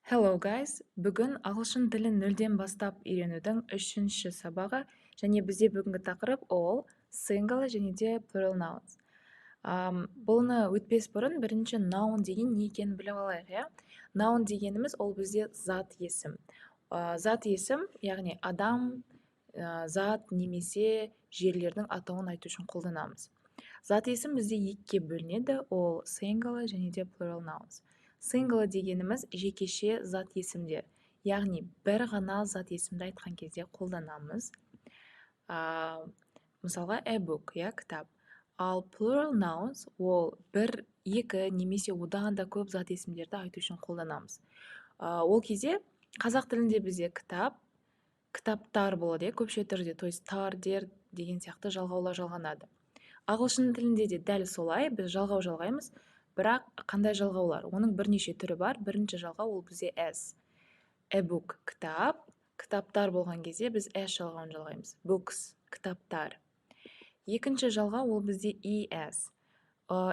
Hello guys, бүгін ағылшын тілін нөлден бастап үйренудің үшінші сабағы және бізде бүгінгі тақырып all, singular және де plural nouns. Бұны өтпес бұрын бірінші noun деген не екенін біліп алайық, иә? Noun дегеніміз ол бізде зат есім. Зат есім, яғни адам, зат немесе жерлердің атауын айту үшін қолданамыз. Зат есім бізде екіге бөлінеді, ол singular және де plural nouns. Singular дегеніміз жекеше зат есімдер, яғни бір ғана зат есімді айтқан кезде қолданамыз. Мысалға a book, кітап. Ал plural nouns ол бір, екі немесе одан да көп зат есімдерді айту үшін қолданамыз. Ол кезде қазақ тілінде бізде кітап, кітаптар болады, көпше түрде, то есть тар, дер деген сияқты жалғаулар жалғанады. Ағылшын тілінде де дәл солай, біз жалғау жалғаймыз, бірақ қандай жалғаулар? Оның бірнеше түрі бар. Бірінші жалғау ол бізде s. A book – кітап. Кітаптар болған кезде біз s жалғауын жалғаймыз. Books – кітаптар. Екінші жалғау ол бізде es.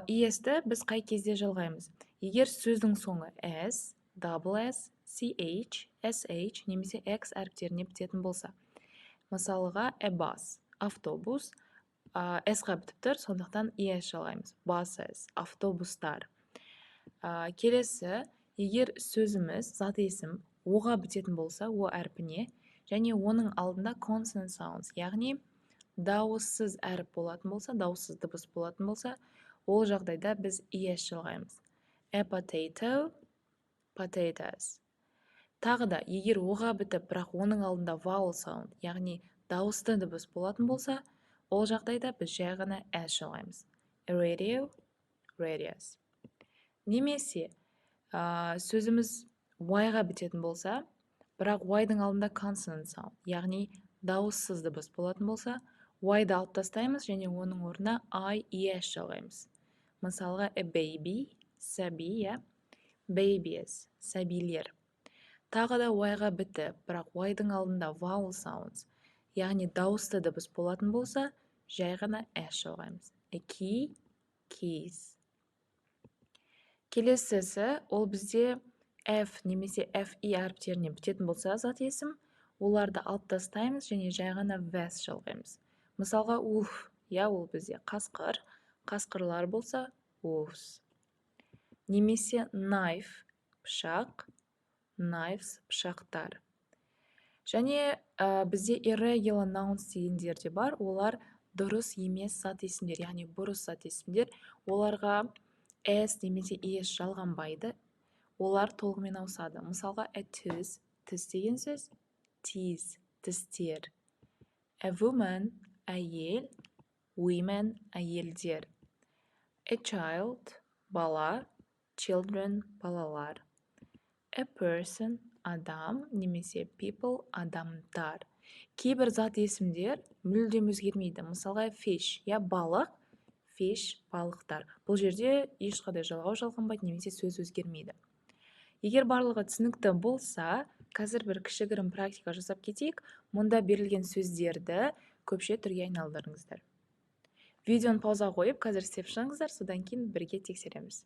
Es-ті біз қай кезде жалғаймыз? Егер сөздің соңы s, double s, ch, sh немесе x әріптеріне бітетін болса. Мысалға a bus – автобус. S-ға бітіп тұр, сондықтан es жалғаймыз. Buses – автобустар. Келесі, егер сөзіміз зат есім о-ға бітетін болса, о әрпіне, және оның алдында consonant sounds, яғни дауыссыз әріп болатын болса, дауыссыз дыбыс болатын болса, ол жағдайда біз es жалғаймыз. A potato – potatoes. Тағы да, егер о-ға бітіп, бірақ оның алдында vowel sound, яғни дауысты дыбыс болатын болса, ол жағдайда біз жай ғана s жалғаймыз. Radio – radius. Немесе сөзіміз y-ға бітетін болса, бірақ y-дың алдында consonant sound, яғни дауыссыз дыбыс болатын болса, y-ды алып тастаймыз және оның орнына es жалғаймыз. Мысалға a baby – сәби, babies – сәбилер. Тағы да y-ға бітіп, бірақ y-дың алдында vowel sounds, яғни дауысты дыбыс болатын болса, жай ғана s жалғаймыз. A key – keys. Келесісі, ол бізде f немесе fe әріптеріне бітетін болса зат есім, оларды алып тастаймыз және жай ғана vs жалғаймыз. Мысалға wolf, ол бізде қасқыр, қасқырлар болса wolves. Немесе knife – пышақ, knives – пышақтар. Және бізде irregular nouns дегендер де бар, олар дұрыс емес зат есімдер, яғни бұрыс зат есімдер. Оларға s немесе es жалғанбайды, олар толығымен ауысады. Мысалға a tooth – тіс деген сөз, teeth – тістер. A woman – әйел, women – әйелдер. A child – бала, children – балалар. A person – адам, немесе people – адамдар. Кейбір зат есімдер мүлдем өзгермейді. Мысалға fish – балық, fish – балықтар. Бұл жерде ешқандай жалғау жалғанбайды, немесе сөз өзгермейді. Егер барлығы түсінікті болса, қазір бір кішігірім практика жасап кетейік. Мұнда берілген сөздерді көпше түрге айналдырыңыздар. Видеоны пауза қойып, қазір істеп шығыңыздар, содан кейін бірге тексереміз.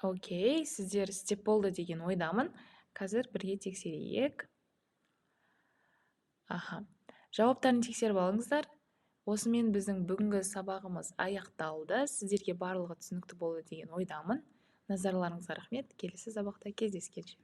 Окей, сіздер істеп болды деген ойдамын. Қазір бірге тексерейік. Жауаптарын тексеріп алыңыздар. Осымен біздің бүгінгі сабағымыз аяқталды. Сіздерге барлығы түсінікті болды деген ойдамын. Назарларыңызға рахмет. Келесі сабақта кездескенше.